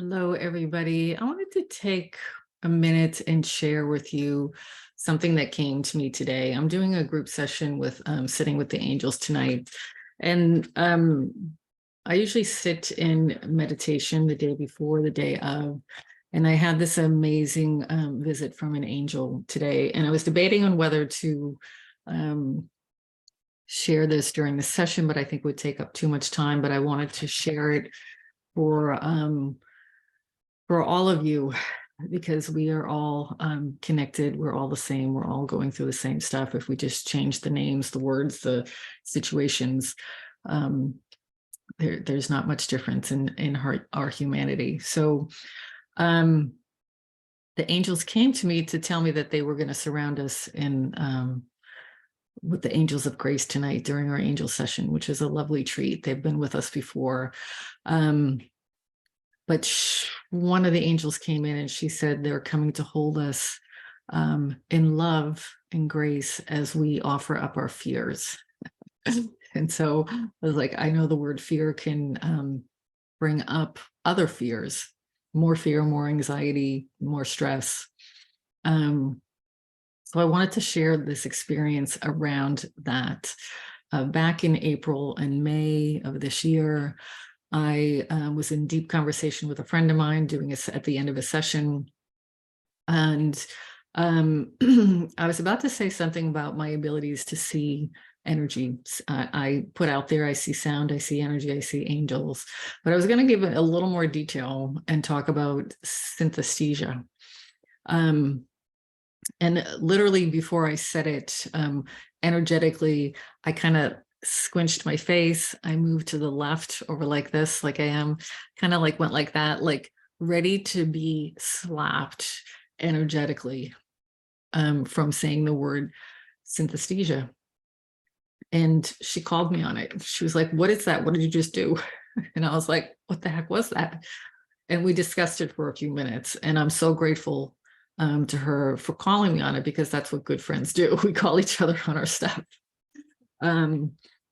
Hello, everybody. I wanted to take a minute and share with you something that came to me today. I'm doing a group session with Sitting with the Angels tonight. And I usually sit in meditation the day before, the day of. And I had this amazing visit from an angel today. And I was debating on whether to share this during the session, but I think it would take up too much time. But I wanted to share it for all of you, because we are all connected. We're all the same. We're all going through the same stuff. If we just change the names, the words, the situations, there's not much difference in our humanity. So the angels came to me to tell me that they were going to surround us with the angels of grace tonight during our angel session, which is a lovely treat. They've been with us before. But one of the angels came in and she said they're coming to hold us in love and grace as we offer up our fears. And so I was like, I know the word fear can bring up other fears, more fear, more anxiety, more stress. So I wanted to share this experience around that. Back in April and May of this year, I was in deep conversation with a friend of mine doing it at the end of a session. And I was about to say something about my abilities to see energy. I put out there, I see sound, I see energy, I see angels. But I was going to give it a little more detail and talk about synesthesia. And literally before I said it, energetically, I kind of squinched my face. I moved to the left over like this, like I am, kind of like went like that, like ready to be slapped energetically from saying the word synesthesia. And she called me on it. She was like, "What is that? What did you just do?" And I was like, "What the heck was that?" And we discussed it for a few minutes. And I'm so grateful to her for calling me on it, because that's what good friends do. We call each other on our stuff.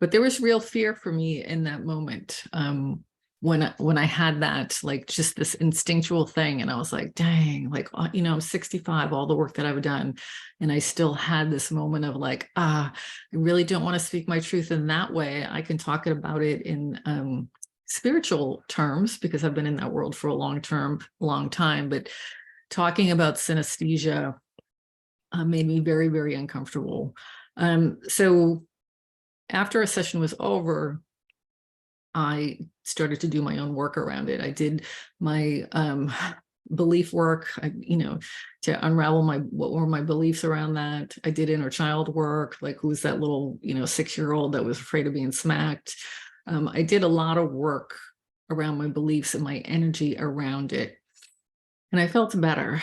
But there was real fear for me in that moment when I had that, like, just this instinctual thing, and I was like, dang, like, I'm 65, all the work that I've done, and I still had this moment of like, I really don't want to speak my truth in that way. I can talk about it in spiritual terms, because I've been in that world for a long time, but talking about synesthesia made me very, very uncomfortable. So after a session was over, I started to do my own work around it. I did my belief work, to unravel what were my beliefs around that. I did inner child work, like who's that little, 6-year-old that was afraid of being smacked. I did a lot of work around my beliefs and my energy around it. And I felt better.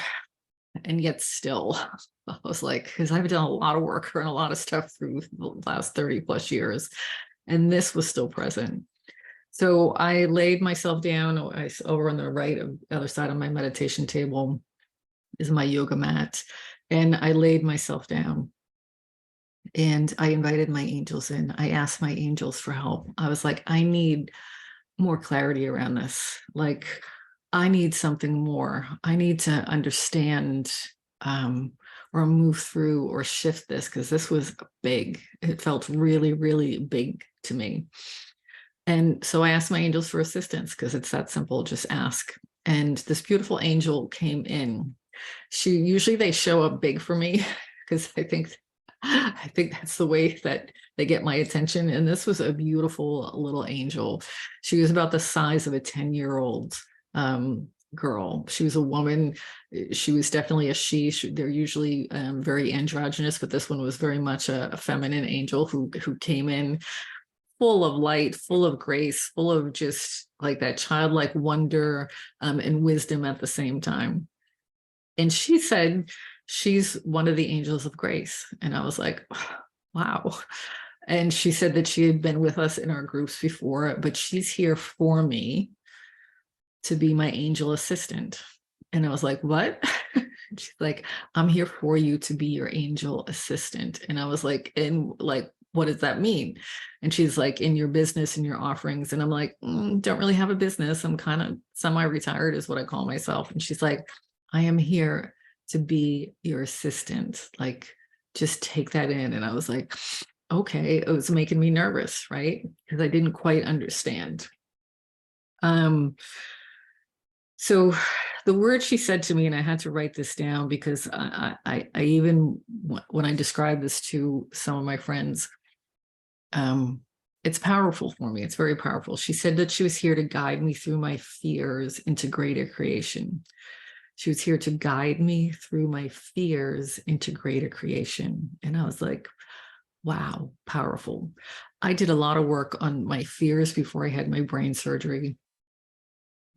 And yet still, I was like, because I've done a lot of work and a lot of stuff through the last 30 plus years, and this was still present. So I laid myself down. Over on the right, other side of my meditation table is my yoga mat. And I laid myself down and I invited my angels in. I asked my angels for help. I was like, I need more clarity around this. Like, I need something more. I need to understand or move through or shift this, because this was big. It felt really, really big to me. And so I asked my angels for assistance, because it's that simple, just ask. And this beautiful angel came in. Usually they show up big for me, because I think that's the way that they get my attention. And this was a beautiful little angel. She was about the size of a 10-year-old girl. She was a woman. She was definitely a she. They're usually very androgynous, but this one was very much a feminine angel who came in full of light, full of grace, full of just like that childlike wonder and wisdom at the same time. And she said she's one of the angels of grace. And I was like, wow. And she said that she had been with us in our groups before, but she's here for me to be my angel assistant. And I was like, what? She's like, I'm here for you to be your angel assistant. And I was like, and like, what does that mean? And she's like, in your business and your offerings. And I'm like, don't really have a business. I'm kind of semi-retired is what I call myself. And she's like, I am here to be your assistant. Like, just take that in. And I was like, okay, it was making me nervous, right? Because I didn't quite understand. So the word she said to me, and I had to write this down because I even, when I describe this to some of my friends, it's powerful for me. It's very powerful. She said that she was here to guide me through my fears into greater creation. She was here to guide me through my fears into greater creation. And I was like, wow, powerful. I did a lot of work on my fears before I had my brain surgery.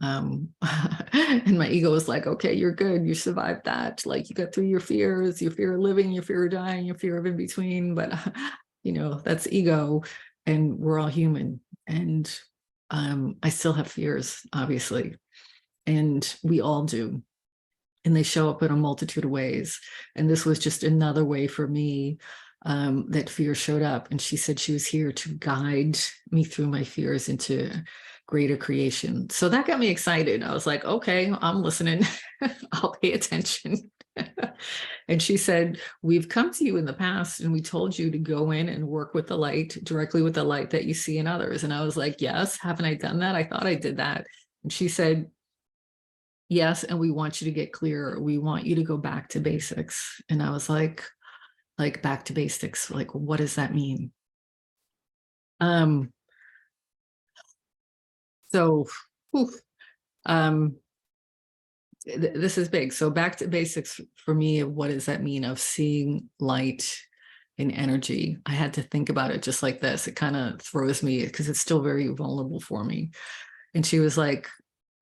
And my ego was like, okay, you're good. You survived that. Like, you got through your fears, your fear of living, your fear of dying, your fear of in between. But, that's ego, and we're all human. And I still have fears, obviously. And we all do. And they show up in a multitude of ways. And this was just another way for me that fear showed up. And she said she was here to guide me through my fears into greater creation. So that got me excited. I was like, okay, I'm listening. I'll pay attention. And she said, we've come to you in the past and we told you to go in and work with the light, directly with the light that you see in others. And I was like, yes, haven't I done that? I thought I did that. And she said, yes, and we want you to get clearer. We want you to go back to basics. And I was like back to basics. Like, what does that mean? So, this is big. So back to basics for me. What does that mean of seeing light in energy? I had to think about it just like this. It kind of throws me because it's still very vulnerable for me. And she was like,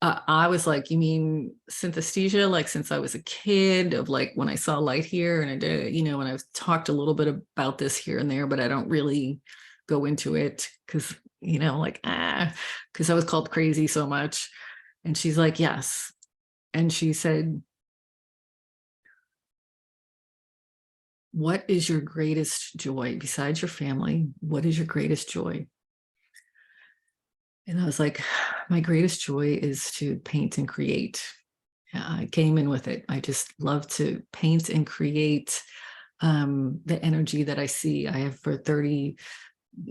I was like, you mean synesthesia? Like, since I was a kid, of like when I saw light here, and I did, and I've talked a little bit about this here and there, but I don't really go into it because, because I was called crazy so much. And she's like, yes. And she said, what is your greatest joy besides your family? What is your greatest joy? And I was like, my greatest joy is to paint and create. I came in with it. I just love to paint and create the energy that I see. I have for 30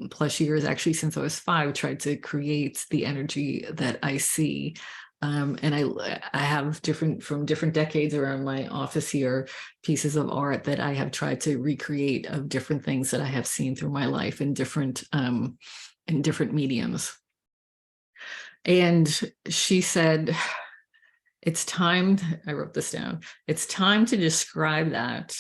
plus years, actually since I was 5, tried to create the energy that I see. And I have from different decades around my office here, pieces of art that I have tried to recreate of different things that I have seen through my life in different mediums. And she said, it's time, I wrote this down, it's time to describe that.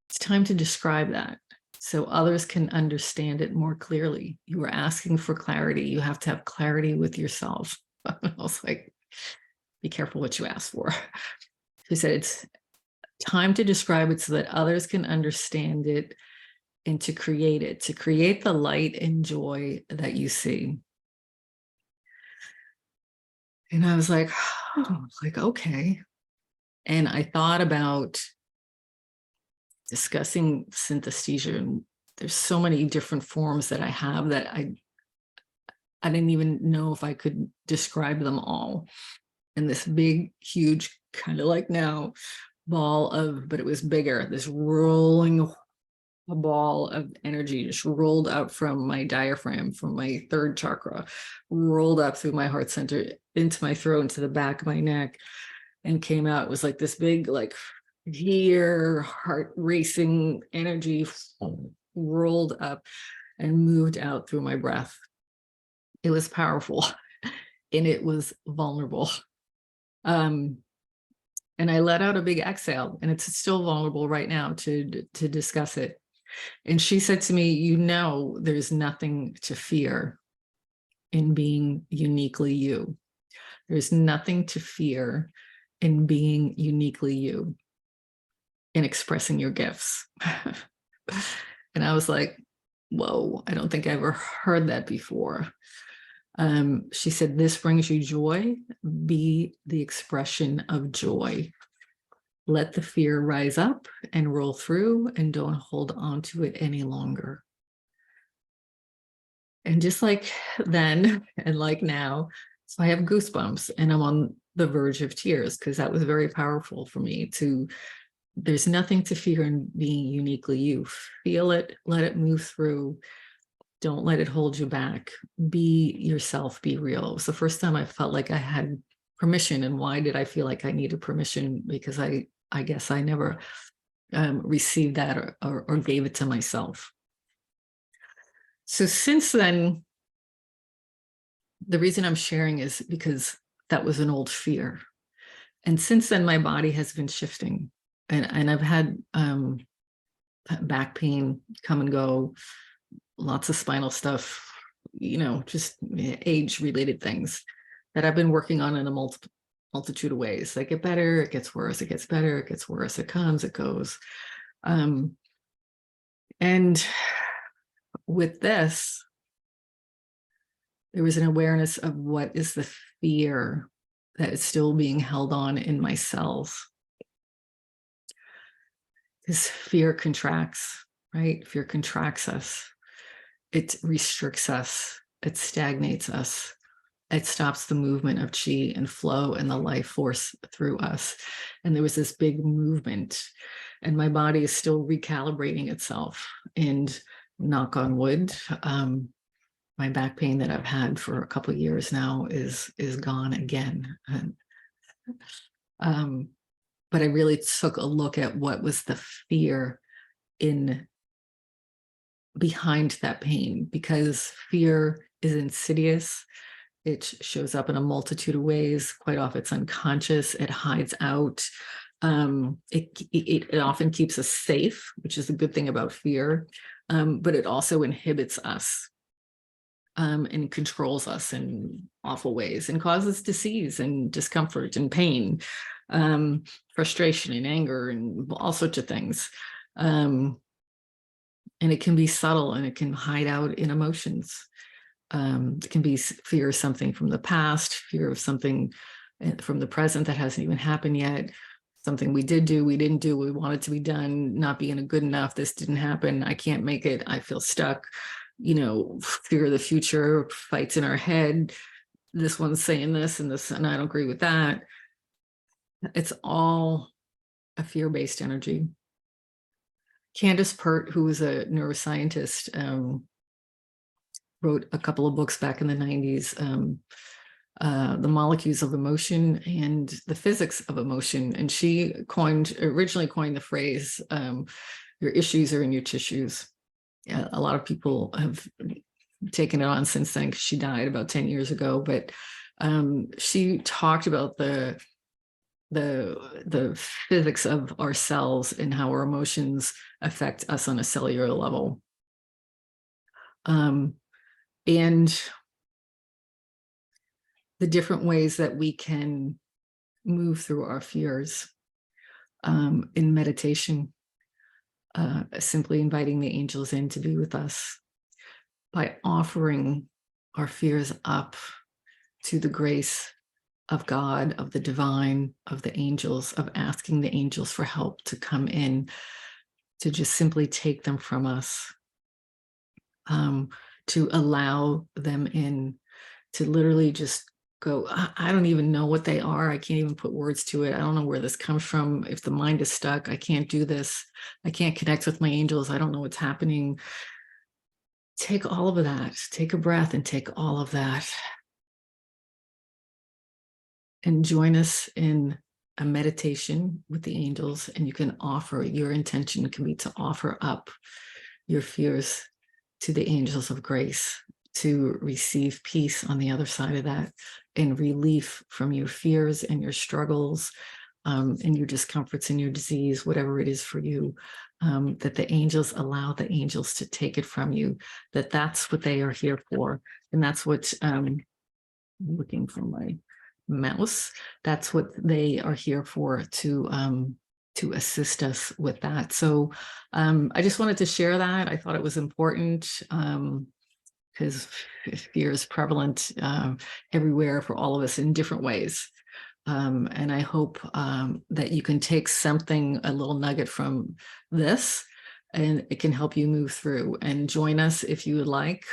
It's time to describe that so others can understand it more clearly. You were asking for clarity. You have to have clarity with yourself. I was like, be careful what you ask for. She said, it's time to describe it so that others can understand it and to create the light and joy that you see. And I was like, okay. And I thought about discussing synesthesia, and there's so many different forms that I have that I didn't even know if I could describe them all. And this big, huge, kind of like now, ball of, but it was bigger, this rolling ball of energy just rolled up from my diaphragm, from my third chakra, rolled up through my heart center into my throat, into the back of my neck, and came out. It was like this big, like here, heart racing energy rolled up and moved out through my breath. It was powerful and it was vulnerable. And I let out a big exhale, and it's still vulnerable right now to discuss it. And she said to me, there's nothing to fear in being uniquely you. There's nothing to fear in being uniquely you, in expressing your gifts. And I was like, whoa, I don't think I ever heard that before. She said, this brings you joy. Be the expression of joy. Let the fear rise up and roll through, and don't hold on to it any longer. And just like then and like now, so I have goosebumps and I'm on the verge of tears because that was very powerful for me to, there's nothing to fear in being uniquely you. Feel it, let it move through. Don't let it hold you back. Be yourself, be real. It was the first time I felt like I had permission. And why did I feel like I needed permission? Because I guess I never received that or gave it to myself. So since then, the reason I'm sharing is because that was an old fear. And since then, my body has been shifting. And I've had back pain come and go, lots of spinal stuff, just age-related things that I've been working on in a multitude of ways. They get better, it gets worse, it gets better, it gets worse, it comes, it goes. And with this, there was an awareness of what is the fear that is still being held on in my cells. Because fear contracts, right? Fear contracts us. It restricts us. It stagnates us. It stops the movement of chi and flow and the life force through us. And there was this big movement, and my body is still recalibrating itself. And knock on wood, my back pain that I've had for a couple of years now is gone again. But I really took a look at what was the fear behind that pain, because fear is insidious. It shows up in a multitude of ways. Quite often it's unconscious. It hides out. It often keeps us safe, which is a good thing about fear. But it also inhibits us. And controls us in awful ways and causes disease and discomfort and pain, frustration and anger and all sorts of things. And it can be subtle and it can hide out in emotions. It can be fear of something from the past, fear of something from the present that hasn't even happened yet, something we did do, we didn't do, we wanted to be done, not being good enough, this didn't happen, I can't make it, I feel stuck. Fear of the future, fights in our head. This one's saying this and this, and I don't agree with that. It's all a fear-based energy. Candace Pert, who was a neuroscientist, wrote a couple of books back in the 90s, The Molecules of Emotion and the Physics of Emotion. And she originally coined the phrase, your issues are in your tissues. A lot of people have taken it on since then because she died about 10 years ago. But she talked about the physics of our cells and how our emotions affect us on a cellular level. And the different ways that we can move through our fears in meditation. Simply inviting the angels in to be with us by offering our fears up to the grace of God, of the divine, of the angels, of asking the angels for help to come in, to just simply take them from us, to allow them in, to literally just go, I don't even know what they are. I can't even put words to it. I don't know where this comes from. If the mind is stuck, I can't do this. I can't connect with my angels. I don't know what's happening. Take all of that. Take a breath and take all of that. And join us in a meditation with the angels. And you can offer, your intention can be to offer up your fears to the angels of grace, to receive peace on the other side of that, and relief from your fears and your struggles, and your discomforts and your disease, whatever it is for you, that the angels allow the angels to take it from you, that's what they are here for. And that's what, looking for my mouse, that's what they are here for, to assist us with that. So I just wanted to share that. I thought it was important, because fear is prevalent everywhere for all of us in different ways. And I hope that you can take something, a little nugget from this, and it can help you move through. And join us if you would like.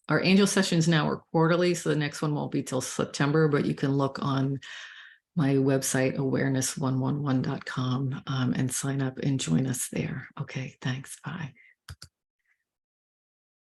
Our angel sessions now are quarterly, so the next one won't be till September, but you can look on my website, awareness111.com, and sign up and join us there. Okay, thanks. Bye.